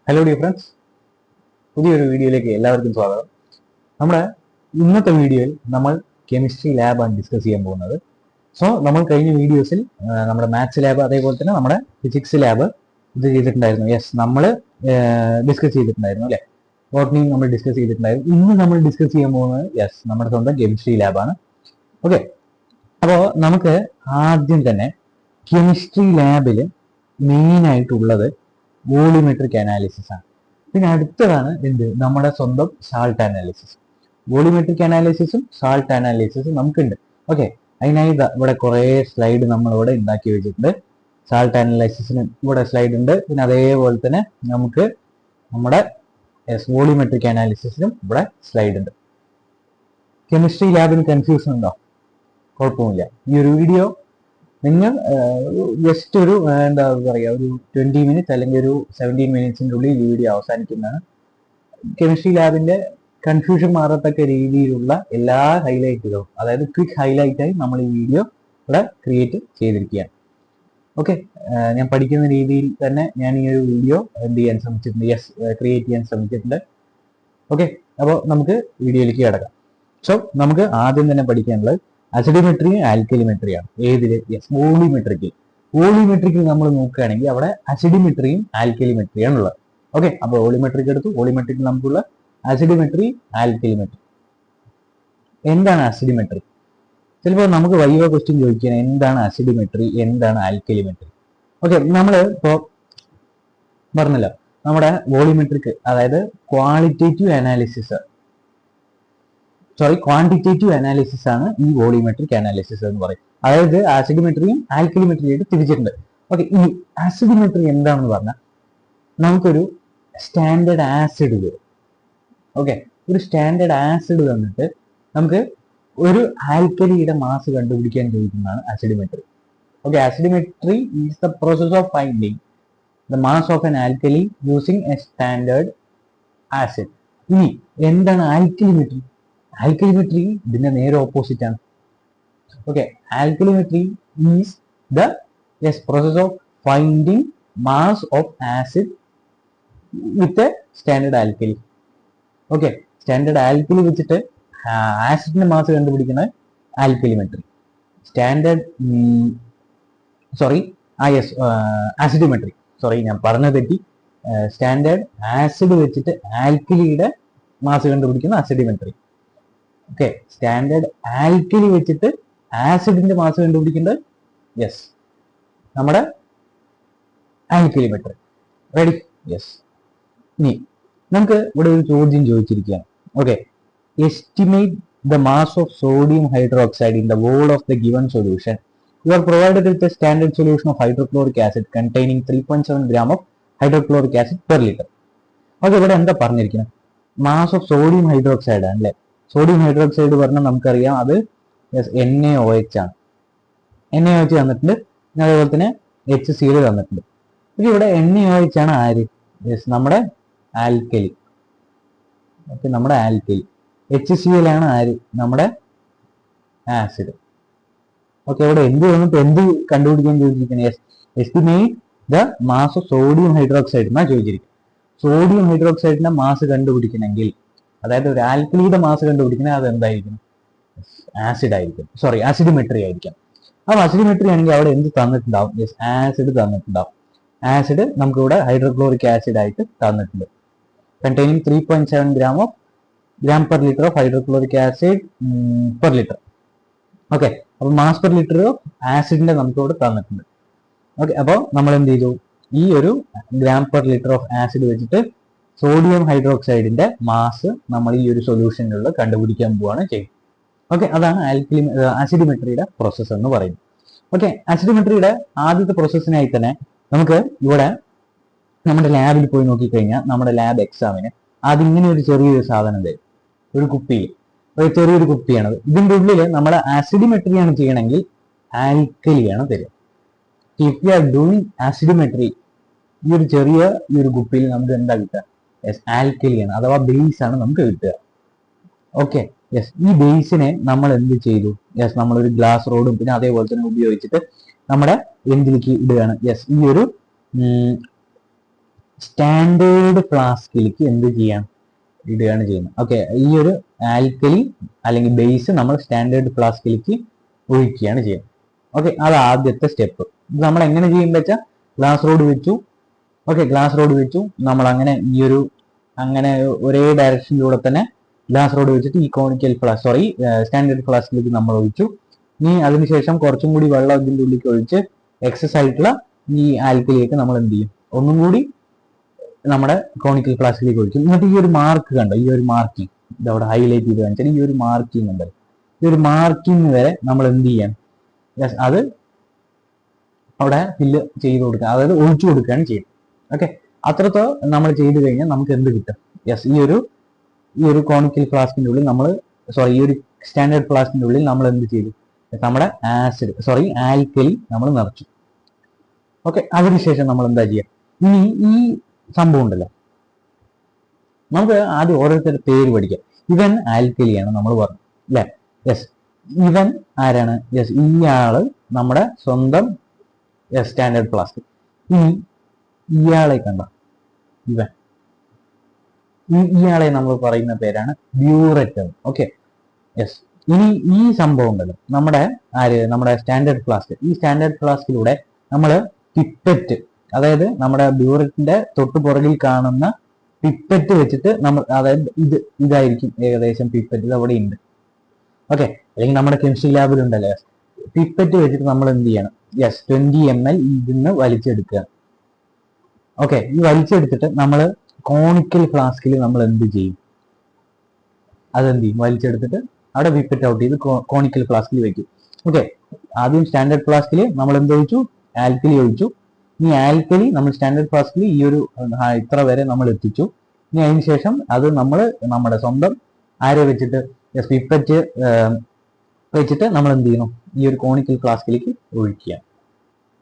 Hello dear friends, പുതിയൊരു വീഡിയോയിലേക്ക് എല്ലാവർക്കും സ്വാഗതം. നമ്മുടെ ഇന്നത്തെ വീഡിയോയിൽ നമ്മൾ കെമിസ്ട്രി ലാബാണ് ഡിസ്കസ് ചെയ്യാൻ പോകുന്നത്. സോ നമ്മൾ കഴിഞ്ഞ വീഡിയോസിൽ നമ്മുടെ മാത്സ് ലാബ് അതേപോലെ തന്നെ നമ്മുടെ ഫിസിക്സ് ലാബ് ഇത് ചെയ്തിട്ടുണ്ടായിരുന്നു. യെസ്, നമ്മൾ ഡിസ്കസ് ചെയ്തിട്ടുണ്ടായിരുന്നു അല്ലേ. ബോട്ടണിയും നമ്മൾ ഡിസ്കസ് ചെയ്തിട്ടുണ്ടായിരുന്നു. ഇന്ന് നമ്മൾ ഡിസ്കസ് ചെയ്യാൻ പോകുന്നത് നമ്മുടെ സ്വന്തം കെമിസ്ട്രി ലാബാണ്. ഓക്കെ, അപ്പോൾ നമുക്ക് ആദ്യം തന്നെ കെമിസ്ട്രി ലാബിൽ മെയിൻ ആയിട്ടുള്ളത് വോളിമെട്രിക് അനാലിസിസ് ആണ്. പിന്നെ അടുത്തതാണ് നമ്മുടെ സ്വന്തം സാൾട്ട് അനാലിസിസ്. വോളിമെട്രിക് അനാലിസിസും സാൾട്ട് അനാലിസിസും നമുക്കുണ്ട്. ഓക്കെ, അതിനായി ഇവിടെ കുറേ സ്ലൈഡ് നമ്മളിവിടെ ഉണ്ടാക്കി വെച്ചിട്ടുണ്ട്. സാൾട്ട് അനാലിസിസിന് ഇവിടെ സ്ലൈഡ് ഉണ്ട്. പിന്നെ അതേപോലെ തന്നെ നമുക്ക് നമ്മുടെ വോളിമെട്രിക് അനാലിസിസിനും ഇവിടെ സ്ലൈഡ് ഉണ്ട്. കെമിസ്ട്രി ലാബിന് കൺഫ്യൂഷൻ ഉണ്ടോ? കുഴപ്പമില്ല. ഈ ഒരു വീഡിയോ നിങ്ങൾ ജസ്റ്റ് ഒരു എന്താ പറയുക, ഒരു 20 മിനിറ്റ്സ് അല്ലെങ്കിൽ ഒരു 17 മിനിറ്റ്സിൻ്റെ ഉള്ളിൽ ഈ വീഡിയോ അവസാനിക്കുന്നതാണ്. കെമിസ്ട്രി ലാബിന്റെ കൺഫ്യൂഷൻ മാറത്തക്ക രീതിയിലുള്ള എല്ലാ ഹൈലൈറ്റുകളും, അതായത് ക്വിക്ക് ഹൈലൈറ്റായി നമ്മൾ ഈ വീഡിയോ ഇവിടെ ക്രിയേറ്റ് ചെയ്തിരിക്കുകയാണ്. ഓക്കെ, ഞാൻ പഠിക്കുന്ന രീതിയിൽ തന്നെ ഞാൻ ഈ ഒരു വീഡിയോ ചെയ്യാൻ ശ്രമിച്ചിട്ടുണ്ട്. ക്രിയേറ്റ് ചെയ്യാൻ ശ്രമിച്ചിട്ടുണ്ട്. ഓക്കെ, അപ്പോൾ നമുക്ക് വീഡിയോയിലേക്ക് കിടക്കാം. സോ നമുക്ക് ആദ്യം തന്നെ പഠിക്കാനുള്ളത് അസിഡിമെട്രിയും ആൽക്കലിമെട്രിയാണ്. ഏതില്? വോളിമെട്രിക്കിൽ. വോളിമെട്രിക്കിൽ നമ്മൾ നോക്കുകയാണെങ്കിൽ അവിടെ അസിഡിമെട്രിയും ആൽക്കലിമെട്രിയാണ് ഉള്ളത്. ഓക്കെ, അപ്പോൾ വോളിമെട്രിക് എടുത്തു. വോളിമെട്രിക്കിൽ നമുക്കുള്ള അസിഡിമെട്രി, ആൽക്കലിമെട്രി. എന്താണ് അസിഡിമെട്രി? ചിലപ്പോൾ നമുക്ക് വൈവ ക്വസ്റ്റ്യൻ ചോദിക്കുകയാണ്, എന്താണ് അസിഡിമെട്രി, എന്താണ് ആൽക്കലിമെട്രി? ഓക്കെ, നമ്മൾ ഇപ്പോൾ പറഞ്ഞല്ലോ നമ്മുടെ വോളിമെട്രിക്, അതായത് ക്വാണ്ടിറ്റേറ്റീവ് അനാലിസിസ് ആണ് ഈ വോളിമെട്രിക് അനാലിസിസ് എന്ന് പറയും. അതായത് ആസിഡിമെട്രിയും ആൽക്കലിമെട്രിയായിട്ട് തിരിച്ചിട്ടുണ്ട്. ഓക്കെ, ഈ ആസിഡിമെട്രി എന്താണെന്ന് പറഞ്ഞാൽ നമുക്കൊരു സ്റ്റാൻഡേർഡ് ആസിഡ് വരും. ഓക്കെ, ഒരു സ്റ്റാൻഡേർഡ് ആസിഡ് തന്നിട്ട് നമുക്ക് ഒരു ആൽക്കലിയുടെ മാസ് കണ്ടുപിടിക്കാൻ ചോദിക്കുന്നതാണ് acidimetry. Okay, acidimetry is the process of finding the mass of an alkali using a standard acid. ഇനി എന്താണ് ആൽക്കലിമെട്രി? ആൽക്കലിമെട്രി ഇതിന്റെ നേരെ ഓപ്പോസിറ്റ് ആണ്. Okay, alkalimetry is the process of finding mass of acid with a standard alkali. Okay, standard alkali വെച്ചിട്ട് ആസിഡിന്റെ mass കണ്ടുപിടിക്കുന്നത് alkalimetry. ആസിഡിമെട്രി. ഞാൻ പറഞ്ഞത് തെറ്റി. സ്റ്റാൻഡേർഡ് ആസിഡ് വെച്ചിട്ട് ആൽക്കലിയുടെ മാസ് കണ്ടുപിടിക്കുന്ന അസിഡിമെട്രി. ഓക്കെ, സ്റ്റാൻഡേർഡ് ആൽക്കലി വെച്ചിട്ട് ആസിഡിന്റെ മാസ് കണ്ടുപിടിക്കേണ്ടത് നമ്മുടെ ആൽക്കലിമെട്രി. റെഡി? ഇനി നമുക്ക് ഇവിടെ ഒരു ചോദ്യം ചോദിച്ചിരിക്കുകയാണ്. Okay, estimate the mass of sodium hydroxide in the whole of the given solution. You are provided with a standard solution of hydrochloric acid containing 3.7 gram of hydrochloric acid per litre. Okay, ഇവിടെ എന്താ പറഞ്ഞിരിക്കുന്നത്? Mass of sodium hydroxide ആണ് അല്ലേ. Sodium hydroxide പറഞ്ഞാൽ നമുക്കറിയാം അത് NaOH ആണ്. NaOH തന്നിട്ടുണ്ട്. പിന്നെ അതേപോലെ തന്നെ HCl തന്നിട്ടുണ്ട്. പക്ഷെ ഇവിടെ NaOH ആണ് ആര്? നമ്മുടെ ആൽക്കലി. ഓക്കെ, നമ്മുടെ ആൽക്കലി. HCl ആണ് ആര്? നമ്മുടെ ആസിഡ്. ഓക്കെ, ഇവിടെ എന്ത് കണ്ടുപിടിക്കാൻ ചോദിച്ചിരിക്കുന്നത്? Estimate the mass of sodium hydroxide എന്നാ ചോദിച്ചിരിക്കുന്നത്. സോഡിയം ഹൈഡ്രോക്സൈഡിന്റെ മാസ് കണ്ടുപിടിക്കണമെങ്കിൽ, അതായത് ഒരു ആൽക്കലിയുടെ മാസ് കണ്ടുപിടിക്കണമെങ്കിൽ അത് എന്തായിരിക്കും? ആസിഡിമെട്രി ആയിരിക്കും. അപ്പോൾ ആസിഡിമെട്രി ആണെങ്കിൽ അവിടെ എന്ത് തന്നിട്ടുണ്ടാവും? ആസിഡ് തന്നിട്ടുണ്ടാവും. ആസിഡ് നമുക്ക് ഇവിടെ ഹൈഡ്രോക്ലോറിക് ആസിഡ് ആയിട്ട് തന്നിട്ടുണ്ട്. Containing 3.7 gram per liter of hydrochloric acid per litre. Okay, അപ്പോൾ മാസ് പെർ ലിറ്റർ ഓഫ് ആസിഡിന്റെ നമുക്ക് ഇവിടെ തന്നിട്ടുണ്ട്. ഓക്കെ, അപ്പോൾ നമ്മൾ എന്ത് ചെയ്തു? ഈ ഒരു gram per litre of acid വെച്ചിട്ട് സോഡിയം ഹൈഡ്രോക്സൈഡിന്റെ മാസ് നമ്മൾ ഈ ഒരു സൊല്യൂഷനിലുള്ള കണ്ടുപിടിക്കാൻ പോവാണ് ചെയ്യുന്നത്. ഓക്കെ, അതാണ് ആസിഡിമെട്രിയുടെ പ്രോസസ്സ് എന്ന് പറയുന്നത്. ഓക്കെ, ആസിഡിമെട്രിയുടെ ആദ്യത്തെ പ്രോസസ്സിനായി തന്നെ നമുക്ക് ഇവിടെ നമ്മുടെ ലാബിൽ പോയി നോക്കിക്കഴിഞ്ഞാൽ നമ്മുടെ ലാബ് എക്സാമിന് അതിങ്ങനെ ഒരു ചെറിയൊരു സാധനം തരും. ഒരു കുപ്പിയിൽ ഒരു ചെറിയൊരു കുപ്പിയാണത്. ഇതിൻ്റെ ഉള്ളിൽ നമ്മൾ ആസിഡിമെട്രിയാണ് ചെയ്യണമെങ്കിൽ ആൽക്കലിയാണ് തരിക. ഇഫ് യു ആർ ഡൂയിങ് ആസിഡിമെട്രി, ഈ ഒരു കുപ്പിയിൽ നമുക്ക് എന്താ കിട്ടുക? ആൽക്കലിയാണ്, അഥവാ ബേസ് ആണ് നമുക്ക് കിട്ടുക. ഓക്കെ, ഈ ബേസിനെ നമ്മൾ എന്ത് ചെയ്തു? നമ്മളൊരു ഗ്ലാസ് റോഡും പിന്നെ അതേപോലെ തന്നെ ഉപയോഗിച്ചിട്ട് നമ്മുടെ എന്തിലേക്ക് ഇടുകയാണ്? ഈ ഒരു സ്റ്റാൻഡേർഡ് ഫ്ലാസ്കിലേക്ക് എന്ത് ചെയ്യാം, ഇടുകയാണ് ചെയ്യുന്നത്. ഓക്കെ, ഈ ഒരു ആൽക്കലി അല്ലെങ്കിൽ ബേസ് നമ്മൾ സ്റ്റാൻഡേർഡ് ഫ്ലാസ്കിലേക്ക് ഒഴിക്കുകയാണ് ചെയ്യുന്നത്. ഓക്കെ, അത് ആദ്യത്തെ സ്റ്റെപ്പ്. ഇത് നമ്മൾ എങ്ങനെ ചെയ്യുമ്പോൾ വെച്ചാൽ ഗ്ലാസ് റോഡ് വെച്ചു. ഓക്കെ, ഗ്ലാസ് റോഡ് വെച്ചു, നമ്മൾ അങ്ങനെ ഈ ഒരു അങ്ങനെ ഒരേ ഡയറക്ഷനിലൂടെ തന്നെ ഗ്ലാസ് റോഡ് വെച്ചിട്ട് ഈ കോണിക്കൽ സ്റ്റാൻഡേർഡ് ഫ്ലാസ്കിലേക്ക് നമ്മൾ ഒഴിച്ചു. ഇനി അതിനുശേഷം കുറച്ചും കൂടി വെള്ളം ഇതിൻ്റെ ഉള്ളിലേക്ക് ഒഴിച്ച് എക്സസ് ആയിട്ടുള്ള ഈ ആൽക്കലിയൊക്കെ നമ്മൾ എന്ത് ചെയ്യും, ഒന്നും കൂടി നമ്മുടെ കോണിക്കൽ ഫ്ലാസ്കിലേക്ക് ഒഴിച്ചു. എന്നിട്ട് ഈ ഒരു മാർക്ക് കണ്ടോ, ഈ ഒരു മാർക്കിംഗ് ഇതവിടെ ഹൈലൈറ്റ് ചെയ്ത് കാണിച്ചാൽ ഈ ഒരു മാർക്കിംഗ് ഉണ്ട്, ഈ ഒരു മാർക്കിംഗ് വരെ നമ്മൾ എന്ത് ചെയ്യാൻ, അത് അവിടെ ഫില്ല് ചെയ്ത് കൊടുക്കുക, അതായത് ഒഴിച്ചു കൊടുക്കുകയാണ് ചെയ്യുന്നത്. ഓക്കെ, അത്രത്തോ നമ്മൾ ചെയ്ത് കഴിഞ്ഞാൽ നമുക്ക് എന്ത് കിട്ടും, ഈ ഒരു കോണിക്കൽ ഫ്ലാസ്കിന്റെ ഉള്ളിൽ നമ്മൾ ഈ ഒരു സ്റ്റാൻഡേർഡ് ഫ്ലാസ്കിന്റെ ഉള്ളിൽ നമ്മൾ എന്ത് ചെയ്തു, നമ്മുടെ ആൽക്കലി നമ്മൾ നിറച്ചു. ഓക്കെ, അതിനുശേഷം നമ്മൾ എന്താ ചെയ്യുക, ഇനി ഈ സംഭവം ഉണ്ടല്ലോ, നമുക്ക് ആദ്യം ഓരോരുത്തരുടെ പേര് പഠിക്കാം. ഇവൻ ആൽക്കലിയാണ് നമ്മൾ പറഞ്ഞു അല്ലെ. ഇവൻ ആരാണ്, ഇയാള് നമ്മുടെ സ്വന്തം സ്റ്റാൻഡേർഡ് ഫ്ലാസ്ക്. ഇനി ഇയാളെ കണ്ട, ഇയാളെ നമ്മൾ പറയുന്ന പേരാണ് ബ്യൂററ്റ്. ഓക്കെ, ഇനി ഈ സംഭവം ഉണ്ടല്ലോ, നമ്മുടെ സ്റ്റാൻഡേർഡ് ഫ്ലാസ്ക്, ഈ സ്റ്റാൻഡേർഡ് ഫ്ലാസ്കിലൂടെ നമ്മൾ പിപ്പറ്റ്, അതായത് നമ്മുടെ ബ്യൂററ്റിന്റെ തൊട്ട് പുറകിൽ കാണുന്ന പിപ്പറ്റ് വെച്ചിട്ട് നമ്മൾ, അതായത് ഇതായിരിക്കും ഏകദേശം പിപ്പറ്റ്, ഇത് അവിടെ ഉണ്ട്. ഓക്കെ, അല്ലെങ്കിൽ നമ്മുടെ കെമിസ്ട്രി ലാബിലുണ്ടല്ലോ, പിപ്പറ്റ് വെച്ചിട്ട് നമ്മൾ എന്ത് ചെയ്യണം, 20 ml ഇതിന്ന് വലിച്ചെടുക്കുക. ഓക്കെ, ഈ വലിച്ചെടുത്തിട്ട് നമ്മൾ കോണിക്കൽ ഫ്ലാസ്കിൽ നമ്മൾ എന്ത് ചെയ്യും, അതെന്ത് ചെയ്യും, വലിച്ചെടുത്തിട്ട് അവിടെ പിപ്പറ്റ് ഔട്ട് ചെയ്ത് കോണിക്കൽ ഫ്ലാസ്കിൽ വെക്കും. ഓക്കെ, ആദ്യം സ്റ്റാൻഡേർഡ് ഫ്ലാസ്കിൽ നമ്മൾ എന്ത് ഒഴിച്ചു, ആൽക്കലി ഒഴിച്ചു. ഈ ആൽക്കലി നമ്മൾ സ്റ്റാൻഡേർഡ് ഫ്ലാസ്കിൽ ഈ ഒരു ഇത്ര വരെ നമ്മൾ എത്തിച്ചു. ഇനി അതിന് ശേഷം അത് നമ്മൾ നമ്മുടെ സ്വന്തം ആരെ വെച്ചിട്ട്, പിപ്പറ്റ് വെച്ചിട്ട് നമ്മൾ എന്ത് ചെയ്യുന്നു, ഈ ഒരു കോണിക്കൽ ഫ്ലാസ്കിലേക്ക് ഒഴിക്കുക.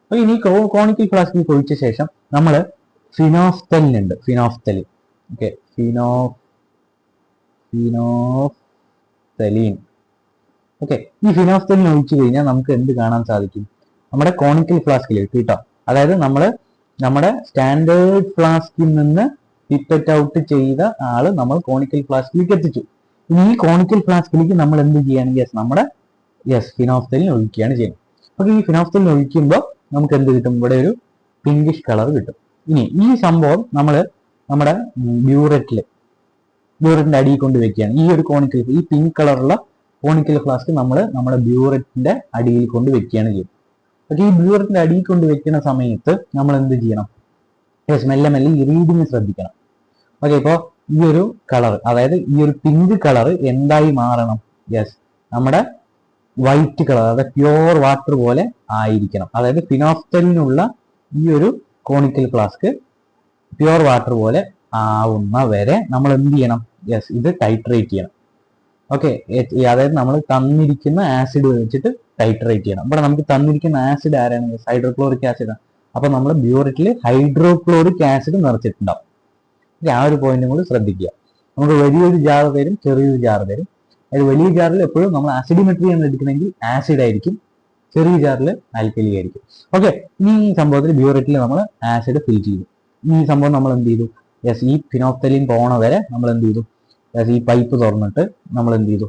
അപ്പൊ ഇനി കോണിക്കൽ ഫ്ലാസ്കിലേക്ക് ഒഴിച്ച ശേഷം നമ്മൾ ഫിനോഫ്തലിൻ ഉണ്ട്, ഫിനോഫ്തലിൻ. Okay, phenolphthalein. ഓക്കെ, ഈ ഫിനോഫ്തലിൻ ഒഴിച്ചു കഴിഞ്ഞാൽ നമുക്ക് എന്ത് കാണാൻ സാധിക്കും, നമ്മുടെ കോണിക്കൽ ഫ്ലാസ്കിലേക്ക് കേട്ടോ, അതായത് നമ്മുടെ സ്റ്റാൻഡേർഡ് ഫ്ലാസ്കിൽ നിന്ന് പിപ്പറ്റ് ഔട്ട് ചെയ്ത ആള് നമ്മൾ കോണിക്കൽ ഫ്ലാസ്കിലേക്ക് എത്തിച്ചു. ഇനി ഈ കോണിക്കൽ ഫ്ലാസ്കിലേക്ക് നമ്മൾ എന്ത് ചെയ്യാണ്, നമ്മുടെ ഫിനോഫ്തലിൻ ഒഴിക്കുകയാണ് ചെയ്യുന്നത്. അപ്പൊ ഈ ഫിനോഫ്തലിൻ ഒഴിക്കുമ്പോൾ നമുക്ക് എന്ത് കിട്ടും, ഇവിടെ ഒരു പിങ്കിഷ് കളർ കിട്ടും. ഇനി ഈ സംഭവം നമ്മൾ നമ്മുടെ ബ്യൂററ്റിന്റെ അടിയിൽ കൊണ്ട് വെക്കുകയാണ്. ഈ ഒരു ഈ പിങ്ക് കളറുള്ള കോണിക്കൽ ഫ്ലാസ്ക് നമ്മൾ നമ്മുടെ ബ്യൂററ്റിന്റെ അടിയിൽ കൊണ്ട് വെക്കുകയാണ് ചെയ്യുന്നത്. പക്ഷേ ഈ ബ്യൂററ്റിന്റെ അടിയിൽ കൊണ്ട് വെക്കുന്ന സമയത്ത് നമ്മൾ എന്ത് ചെയ്യണം, മെല്ലെ മെല്ലെ ഈ റീഡിങ് ശ്രദ്ധിക്കണം. ഓക്കെ, ഇപ്പോൾ ഈ ഒരു കളർ, അതായത് ഈ ഒരു പിങ്ക് കളർ എന്തായി മാറണം, നമ്മുടെ വൈറ്റ് കളർ, അതായത് പ്യുവർ വാട്ടർ പോലെ ആയിരിക്കണം. അതായത് ഫിനോഫ്തലിനുള്ള ഈ ഒരു കോണിക്കൽ ഫ്ലാസ്ക് പ്യുവർ വാട്ടർ പോലെ ആവുന്ന വരെ നമ്മൾ എന്ത് ചെയ്യണം, ഇത് ടൈട്രേറ്റ് ചെയ്യണം. ഓക്കെ, അതായത് നമ്മൾ തന്നിരിക്കുന്ന ആസിഡ് വെച്ചിട്ട് ടൈട്രേറ്റ് ചെയ്യണം. ഇവിടെ നമുക്ക് തന്നിരിക്കുന്ന ആസിഡ് ആരാണ്, ഹൈഡ്രോക്ലോറിക് ആസിഡ്. അപ്പൊ നമ്മൾ ബ്യൂററ്റിൽ ഹൈഡ്രോക്ലോറിക് ആസിഡ് നിറച്ചിട്ടുണ്ടാവും. ആ ഒരു പോയിന്റും കൂടി ശ്രദ്ധിക്കുക. നമുക്ക് വലിയൊരു ജാർ തരും, ചെറിയൊരു ജാർ തരും. അതായത് വലിയ ജാറിൽ എപ്പോഴും നമ്മൾ ആസിഡിമെട്രി ആണ് എടുക്കണമെങ്കിൽ ആസിഡ് ആയിരിക്കും, ചെറിയ ജാറിൽ ആൽക്കലി ആയിരിക്കും. ഓക്കെ, ഇനി ഈ സംഭവത്തിൽ ബ്യൂററ്റിൽ നമ്മൾ ആസിഡ് ഫിൽ ചെയ്തു. ഈ സംഭവം നമ്മൾ എന്ത് ചെയ്തു, ഈ ഫിനോഫ്തലിൻ പോണ വരെ നമ്മൾ എന്ത് ചെയ്തു, ഈ പൈപ്പ് തുറന്നിട്ട് നമ്മൾ എന്ത് ചെയ്തു,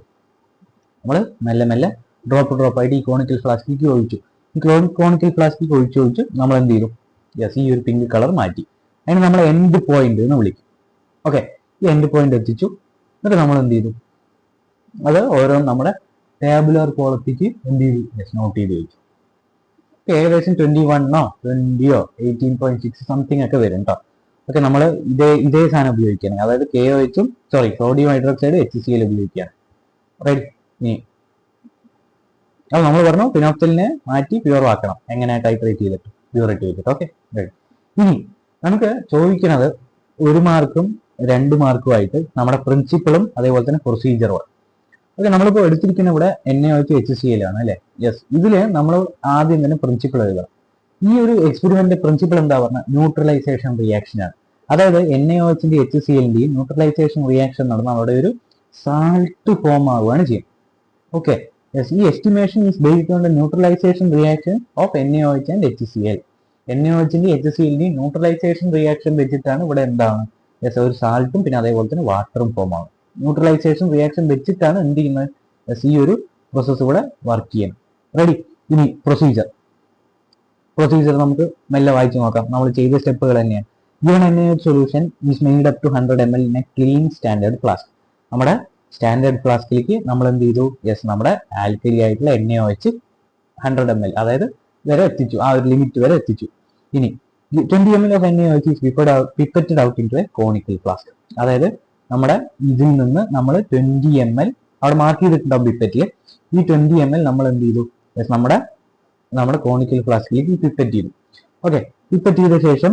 നമ്മൾ മെല്ലെ മെല്ലെ ഡ്രോപ്പ് ആയിട്ട് ഈ കോണിക്കൽ ഫ്ലാസ്കിലേക്ക് ഒഴിച്ചു. ഈ കോണിക്കൽ ഫ്ലാസ്കിലേക്ക് ഒഴിച്ച് നമ്മൾ എന്ത് ചെയ്തു, ഈ ഒരു പിങ്ക് കളർ മാറ്റി. അതിന് നമ്മൾ എൻഡ് പോയിന്റ് എന്ന് വിളിക്കും. ഓക്കെ, ഈ എൻഡ് പോയിന്റ് എത്തിച്ചു. എന്നിട്ട് നമ്മൾ എന്ത് ചെയ്തു, അത് ഓരോ നമ്മുടെ ടേബുലർ കോളത്തിക്ക് എന്ത് ചെയ്തു, നോട്ട് ചെയ്ത് വെച്ചു. ഏകദേശം 21 20 18.6 സംതിങ് ഒക്കെ വരും കേട്ടോ. ഓക്കെ, നമ്മൾ ഇതേ സാധനം ഉപയോഗിക്കുകയാണ്, അതായത് KOH സോഡിയം ഹൈഡ്രോക്സൈഡ് HCl ഉപയോഗിക്കുകയാണ്. റൈറ്റ്. ഇനി അപ്പോൾ നമ്മൾ പറഞ്ഞു ഫിനോഫ്തലിനെ മാറ്റി പ്യുവർ ആക്കണം, എങ്ങനെ ടൈട്രേറ്റ് ചെയ്തിട്ട് പ്യൂരിറ്റി വെച്ചിട്ട്. ഓക്കെ, ഇനി നമുക്ക് ചോദിക്കുന്നത് 1 മാർക്കും 2 മാർക്കുമായിട്ട് നമ്മുടെ പ്രിൻസിപ്പിളും അതേപോലെ തന്നെ പ്രൊസീജിയറും. ഓക്കെ, നമ്മളിപ്പോൾ എടുത്തിരിക്കുന്ന ഇവിടെ NaOH HCl ആണ് അല്ലേ. ഇതില് നമ്മൾ ആദ്യം തന്നെ പ്രിൻസിപ്പിൾ എഴുതണം. ഈ ഒരു എക്സ്പെരിമെന്റ് പ്രിൻസിപ്പിൾ എന്താ പറഞ്ഞാൽ ന്യൂട്രലൈസേഷൻ റിയാക്ഷൻ ആണ്. അതായത് NaOHന്റെ HClന്റെയും ന്യൂട്രലൈസേഷൻ റിയാക്ഷൻ നടന്ന അവിടെ ഒരു സാൾട്ട് ഫോം ആവുകയാണ് ചെയ്യുന്നത്. ഓക്കെ, ഈ estimation is based on the neutralisation reaction of NaOH and HCl. NaOHന്റെയും HCl-ന്റെയും ന്യൂട്രലൈസേഷൻ റിയാക്ഷൻ വെച്ചിട്ടാണ് ഇവിടെ എന്താണ് ഒരു സാൾട്ടും പിന്നെ അതേപോലെ തന്നെ വാട്ടറും ഫോം ആവും. ന്യൂട്രലൈസേഷൻ റിയാക്ഷൻ വെച്ചിട്ടാണ് എന്ത് ചെയ്യുന്നത് ഈ ഒരു പ്രോസസ്സ് ഇവിടെ വർക്ക് ചെയ്യണം. റെഡി. ഇനി പ്രൊസീജിയർ നമുക്ക് മെല്ലെ വായിച്ചു നോക്കാം. നമ്മൾ ചെയ്ത സ്റ്റെപ്പുകൾ തന്നെയാണ്. Given NaOH solution is made up to 100 ml in a clean standard flask. നമ്മുടെ സ്റ്റാൻഡേർഡ് ഫ്ലാസ്കിലേക്ക് നമ്മൾ എന്ത് ചെയ്തു? നമ്മുടെ ആൽക്കലി ആയിട്ടുള്ള NaOH 100 ml അതായത് വരെ എത്തിച്ചു, ആ ഒരു ലിമിറ്റ് വരെ എത്തിച്ചു. ഇനി 20 ml of NaOH is pipetted out into a conical flask. അതായത് നമ്മുടെ ഇതിൽ നിന്ന് നമ്മൾ 20 ml അവിടെ മാർക്ക് ചെയ്തിട്ടുണ്ടാവും പിപ്പറ്റിൽ. ഈ 20 ml നമ്മൾ എന്ത് ചെയ്തു? നമ്മുടെ കോണിക്കൽ ഫ്ലാസ്കിലേക്ക് പിപ്പറ്റ് ചെയ്തു. ഓക്കെ, പിപ്പറ്റ് ചെയ്ത ശേഷം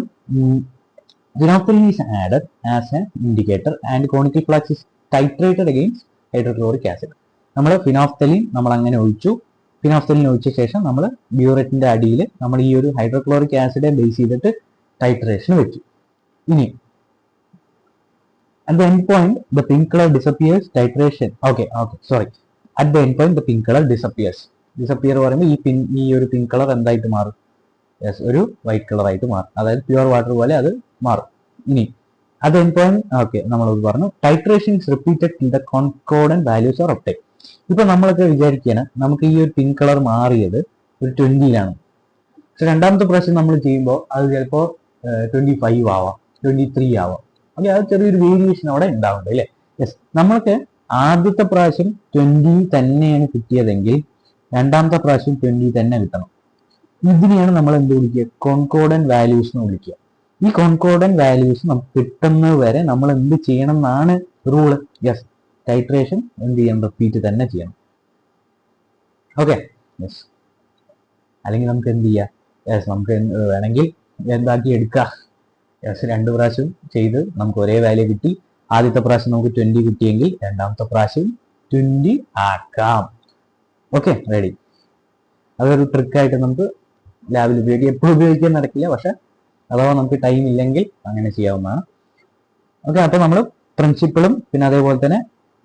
phenolphthalein is added as an indicator and conical flask is titrated against hydrochloric acid. നമ്മൾ ഫിനോഫ്തലീൻ നമ്മൾ അങ്ങനെ ഒഴിച്ചു. ഫിനോഫ്തലീൻ ഒഴിച്ച ശേഷം നമ്മൾ ബ്യൂററ്റിന്റെ അടിയിൽ നമ്മൾ ഈ ഒരു ഹൈഡ്രോക്ലോറിക് ആസിഡ് ബേസ് ചെയ്തിട്ട് ടൈട്രേഷൻ വെച്ചു. ഇനി at the end point the pink color disappears. Titration at the end point the pink color disappears. പറയുമ്പോൾ ഈ ഒരു പിങ്ക് കളർ എന്തായിട്ട് മാറും? ഒരു വൈറ്റ് കളർ ആയിട്ട് മാറും. അതായത് പ്യുവർ വാട്ടർ പോലെ അത് മാറും. ഇനി അത് എൻഡ് പോയിന്റ് നമ്മളത് പറഞ്ഞു. Titration is repeated till the concordant values are obtained. ഇപ്പൊ നമ്മളൊക്കെ വിചാരിക്കുകയാണ് നമുക്ക് ഈ ഒരു പിങ്ക് കളർ മാറിയത് ഒരു 20-ലാണ്. പക്ഷെ രണ്ടാമത്തെ പ്രാവശ്യം നമ്മൾ ചെയ്യുമ്പോൾ അത് ചിലപ്പോൾ 25 ആവാം, 23 ആവാം. ഓക്കെ, അത് ചെറിയൊരു വേരിയേഷൻ അവിടെ ഉണ്ടാവുന്നുണ്ട് അല്ലേ? യെസ്, നമ്മൾക്ക് ആദ്യത്തെ പ്രാവശ്യം 20 തന്നെയാണ് കിട്ടിയതെങ്കിൽ രണ്ടാമത്തെ പ്രാവശ്യം 20 തന്നെ കിട്ടണം. ഇതിനെയാണ് നമ്മൾ എന്ത് വിളിക്കുക? കോൺകോർഡന്റ് വാല്യൂസ് എന്ന് വിളിക്കുക. ഈ കോൺകോർഡന്റ് വാല്യൂസ് നമുക്ക് കിട്ടുന്നത് വരെ നമ്മൾ എന്ത് ചെയ്യണം എന്നാണ് റൂള്. യെസ്, ടൈട്രേഷൻ എന്ത് ചെയ്യണം? റിപ്പീറ്റ് തന്നെ ചെയ്യണം. Okay, yes. അല്ലെങ്കിൽ നമുക്ക് എന്ത് ചെയ്യാം? യെസ്, നമുക്ക് വേണമെങ്കിൽ എന്താക്കി എടുക്കാം. യെസ്, 2 പ്രാവശ്യം ചെയ്ത് നമുക്ക് ഒരേ വാല്യൂ കിട്ടി. ആദ്യത്തെ പ്രാവശ്യം നമുക്ക് 20 കിട്ടിയെങ്കിൽ രണ്ടാമത്തെ പ്രാവശ്യം 20 ആക്കാം. Okay, ready. അതൊരു ട്രിക്കായിട്ട് നമുക്ക് ലാബിൽ ഉപയോഗിക്കാം. എപ്പോഴും ഉപയോഗിക്കാൻ നടക്കില്ല, പക്ഷെ അഥവാ നമുക്ക് ടൈം ഇല്ലെങ്കിൽ അങ്ങനെ ചെയ്യാവുന്നതാണ്. ഓക്കെ, അപ്പോൾ നമ്മൾ പ്രിൻസിപ്പിളും പിന്നെ അതേപോലെ തന്നെ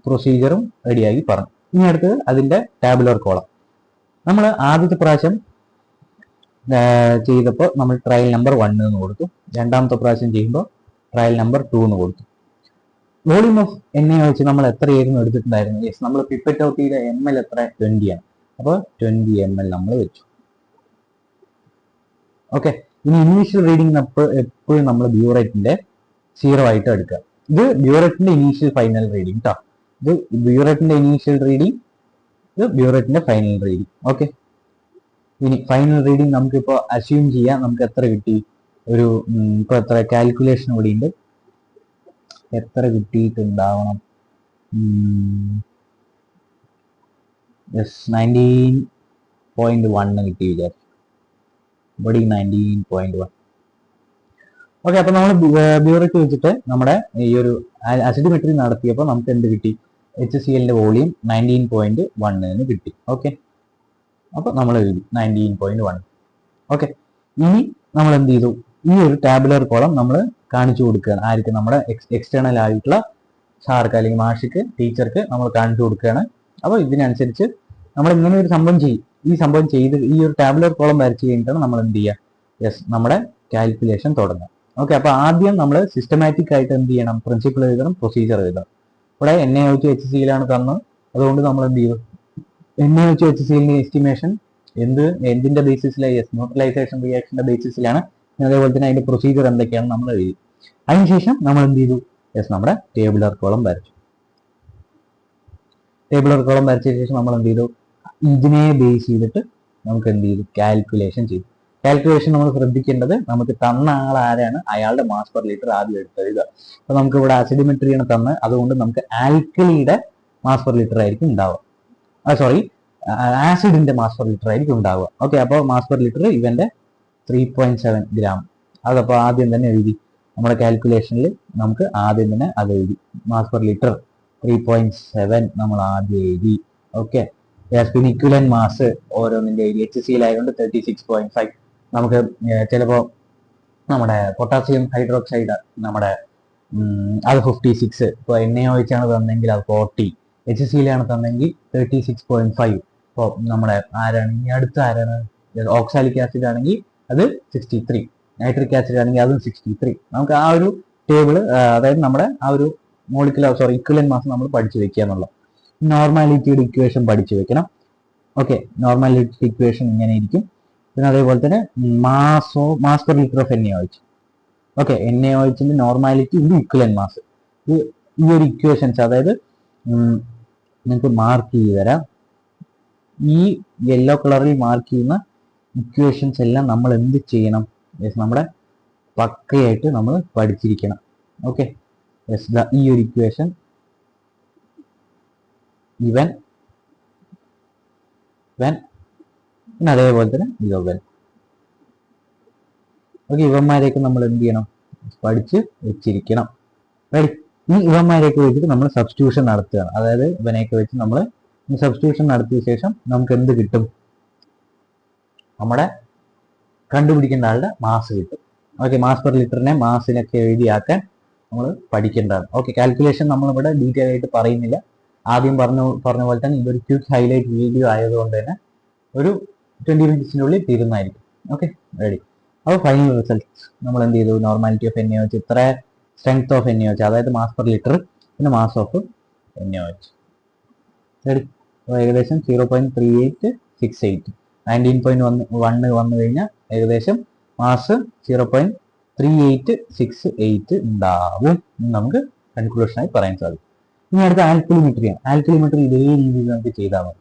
പ്രൊസീജിയറും റെഡിയാക്കി പറഞ്ഞു. ഇനി അടുത്തത് അതിൻ്റെ ടാബുലർ കോളം. നമ്മൾ ആദ്യത്തെ പ്രാവശ്യം ചെയ്തപ്പോൾ നമ്മൾ ട്രയൽ നമ്പർ 1 എന്ന് കൊടുത്തു. രണ്ടാമത്തെ പ്രാവശ്യം ചെയ്യുമ്പോൾ ട്രയൽ നമ്പർ 2 എന്ന് കൊടുത്തു. വോളിയം ഓഫ് NaOH നമ്മൾ എത്രയായിരുന്നു എടുത്തിട്ടുണ്ടായിരുന്നു? യെസ്, നമ്മൾ പിപ്പറ്റ് ഔട്ട് ചെയ്ത ml എത്ര? 20 ആണ്. അപ്പോൾ 20 ml നമ്മൾ വെച്ചു. ഓക്കെ, ഇനി ഇനീഷ്യൽ റീഡിംഗ് എപ്പോഴും നമ്മൾ ബ്യൂറേറ്റിന്റെ 0 ആയിട്ട് എടുക്കുക. ഇത് ബ്യൂറേറ്റിന്റെ ഇനീഷ്യൽ ഫൈനൽ റീഡിംഗ് കേട്ടോ. ഇത് ബ്യൂറേറ്റിന്റെ ഇനീഷ്യൽ റീഡിംഗ്, ഇത് ബ്യൂറേറ്റിന്റെ ഫൈനൽ റീഡിംഗ്. ഓക്കെ, ഇനി ഫൈനൽ റീഡിംഗ് നമുക്കിപ്പോൾ അസ്യൂം ചെയ്യാം. നമുക്ക് എത്ര കിട്ടി? ഒരു ഇപ്പോൾ എത്ര കാൽക്കുലേഷൻ കൂടി ഉണ്ട്. എത്ര കിട്ടിയിട്ടുണ്ടാവണം? 19.1 കിട്ടി വിചാരിച്ചു. ഇവിടെ 19.1. ഓക്കെ, അപ്പൊ നമ്മൾ ബ്യൂറേറ്റ് വെച്ചിട്ട് നമ്മുടെ ഈ ഒരു അസിഡിമെട്രി നടത്തിയപ്പോൾ നമുക്ക് എന്ത് കിട്ടി? HCl-ന്റെ വോളിയം 19.1 കിട്ടി. ഓക്കെ, അപ്പൊ നമ്മൾ എഴുതി 19.1. ഓക്കെ, ഇനി നമ്മൾ എന്ത് ചെയ്തു? ഈ ഒരു ടാബുലർ കോളം നമ്മൾ കാണിച്ചു കൊടുക്കുകയാണ്. ആർക്ക്? നമ്മുടെ എക്സ്റ്റേണൽ ആയിട്ടുള്ള സാർക്ക് അല്ലെങ്കിൽ മാഷിക്ക്, ടീച്ചർക്ക് നമ്മൾ കാണിച്ചു കൊടുക്കുകയാണ്. അപ്പോൾ ഇതിനനുസരിച്ച് നമ്മൾ ഇങ്ങനെ ഒരു സംഭവം ചെയ്യും. ഈ സംഭവം ചെയ്ത് ഈ ഒരു ടാബുലർ കോളം വരച്ച് കഴിഞ്ഞിട്ടാണ് നമ്മൾ എന്ത് ചെയ്യുക? യെസ്, നമ്മുടെ കാൽക്കുലേഷൻ തുടങ്ങാം. ഓക്കെ, അപ്പോൾ ആദ്യം നമ്മൾ സിസ്റ്റമാറ്റിക് ആയിട്ട് എന്ത് ചെയ്യണം? പ്രിൻസിപ്പിൾ എഴുതണം, പ്രൊസീജിയർ എഴുതണം. ഇവിടെ NaOH HCl-ലാണ് തന്നത്. അതുകൊണ്ട് നമ്മൾ എന്ത് ചെയ്യും? NaOH HCl-ന്റെ എസ്റ്റിമേഷൻ എന്തിന്റെ ബേസിസിലാണ്? Yes, neutralisation റിയാക്ഷന്റെ ബേസിസിലാണ്. അതേപോലെ തന്നെ അതിന്റെ പ്രൊസീജിയർ എന്തൊക്കെയാണ് നമ്മൾ എഴുതി. അതിനുശേഷം നമ്മൾ എന്ത് ചെയ്തു? യെസ്, നമ്മുടെ ടേബുലർ കോളം വരച്ചു. ടേബുലർ കോളം വരച്ച ശേഷം നമ്മൾ എന്ത് ചെയ്തു? ഇതിനെ ബേസ് ചെയ്തിട്ട് നമുക്ക് എന്ത് ചെയ്തു? കാൽക്കുലേഷൻ ചെയ്തു. കാൽക്കുലേഷൻ നമ്മൾ ശ്രദ്ധിക്കേണ്ടത്, നമുക്ക് തന്ന ആൾ ആരാണ്, അയാളുടെ മാസ് പെർ ലിറ്റർ ആദ്യം എടുത്തെഴുതുക. അപ്പൊ നമുക്ക് ഇവിടെ അസിഡിമെട്രിയാണ് തന്നത്. അതുകൊണ്ട് നമുക്ക് ആൽക്കലിയുടെ മാസ് പെർ ലിറ്റർ ആയിരിക്കും ഉണ്ടാവുക. ആസിഡിന്റെ മാസ് പെർ ലിറ്റർ ആയിരിക്കും ഉണ്ടാവുക. ഓക്കെ, അപ്പോൾ മാസ് പെർ ലിറ്റർ ഇവന്റെ 3.7 ഗ്രാം. അതപ്പോൾ ആദ്യം തന്നെ എഴുതി. നമ്മുടെ കാൽക്കുലേഷനിൽ നമുക്ക് ആദ്യം തന്നെ അത് എഴുതി. മാസ് പെർ ലിറ്റർ 3.7 നമ്മൾ ആദ്യം എഴുതി. ഓക്കെ, പിന്നെ ഇക്വലന്റ് മാസ് ഓരോന്നിന്റെ എഴുതി. HCl ആയതുകൊണ്ട് 36.5. നമുക്ക് ചിലപ്പോൾ നമ്മുടെ പൊട്ടാസ്യം ഹൈഡ്രോക്സൈഡ് നമ്മുടെ അത് 56. ഇപ്പോൾ NaOH ആണ് തന്നെങ്കിൽ അത് 40. HCl ആണ് തന്നെങ്കിൽ 36.5. ഇപ്പോൾ നമ്മുടെ ആരാണ് ഈ അടുത്ത ആരാണ്? ഓക്സാലിക് ആസിഡ് ആണെങ്കിൽ അത് 63. നൈട്രിക് ആസിഡ് ആണെങ്കിൽ അതും 63. നമുക്ക് ആ ഒരു ടേബിള്, അതായത് നമ്മുടെ ആ ഒരു ഇക്വലന്റ് മാസ് നമ്മൾ പഠിച്ചു വെക്കുക എന്നുള്ളത്. നോർമാലിറ്റിയുടെ ഇക്വേഷൻ പഠിച്ചു വെക്കണം. ഓക്കെ, നോർമാലിറ്റി ഇക്വേഷൻ ഇങ്ങനെ ഇരിക്കും. പിന്നെ അതേപോലെ തന്നെ mass per litre of NaOH. Okay, NaOHന്റെ നോർമാലിറ്റി ഇൻ ഇക്വലന്റ് മാസ്. ഈ ഒരു ഇക്വേഷൻസ്, അതായത് നിങ്ങൾക്ക് മാർക്ക് ചെയ്ത് തരാം. ഈ യെല്ലോ കളറിൽ മാർക്ക് ചെയ്യുന്ന ഇക്വേഷൻസ് എല്ലാം നമ്മൾ എന്ത് ചെയ്യണം? നമ്മുടെ പക്കയായിട്ട് നമ്മൾ പഠിച്ചിരിക്കണം. ഓക്കെ, ഈ ഒരു ഇക്വേഷൻ, ഇവൻ പിന്നെ അതേപോലെ തന്നെ ഇവൻ. ഓക്കെ, ഇവന്മാരെയൊക്കെ നമ്മൾ എന്ത് ചെയ്യണം? പഠിച്ച് വെച്ചിരിക്കണം. റെഡി? ഈ ഇവന്മാരെയൊക്കെ വെച്ചിട്ട് നമ്മൾ സബ്സ്റ്റിറ്റ്യൂഷൻ നടത്തുകയാണ്. അതായത് ഇവനെയൊക്കെ വെച്ച് നമ്മൾ സബ്സ്റ്റിറ്റ്യൂഷൻ നടത്തിയ ശേഷം നമുക്ക് എന്ത് കിട്ടും? നമ്മുടെ കണ്ടുപിടിക്കേണ്ട ആളുടെ മാസ് കിട്ടും. ഓക്കെ, മാസ് പെർ ലിറ്ററിനെ മാസിനൊക്കെ എഴുതിയാക്കാൻ നമ്മൾ പഠിക്കേണ്ടതാണ്. ഓക്കെ, കാൽക്കുലേഷൻ നമ്മളിവിടെ ഡീറ്റെയിൽ ആയിട്ട് പറയുന്നില്ല. ആദ്യം പറഞ്ഞ പോലെ തന്നെ ഇതൊരു ക്വിക്ക് ഹൈലൈറ്റ് വീഡിയോ ആയതുകൊണ്ട് തന്നെ ഒരു 20 മിനിറ്റ്സിനുള്ളിൽ തീരുന്നതായിരിക്കും. Okay, ready? അപ്പോൾ ഫൈനൽ റിസൾട്ട്സ് നമ്മൾ എന്ത് ചെയ്തു? നോർമാലിറ്റി ഓഫ് NaOH ഇത്ര, സ്ട്രെങ്ത് ഓഫ് NaOH, അതായത് മാസ് പെർ ലിറ്റർ, പിന്നെ മാസ് ഓഫ് NaOH. റെഡി? അപ്പോൾ ഏകദേശം 0.3868, 19.1 വന്നു കഴിഞ്ഞാൽ ഏകദേശം മാസ് 0.3868 ഉണ്ടാവും എന്ന് നമുക്ക് കൺക്ലൂഷനായി പറയാൻ സാധിക്കും. ഇനി അടുത്ത ആൽക്കലിമെട്രിയാണ്. ആൽക്കലിമെട്രി ഇതേ രീതിയിൽ നമുക്ക് ചെയ്താൽ മതി.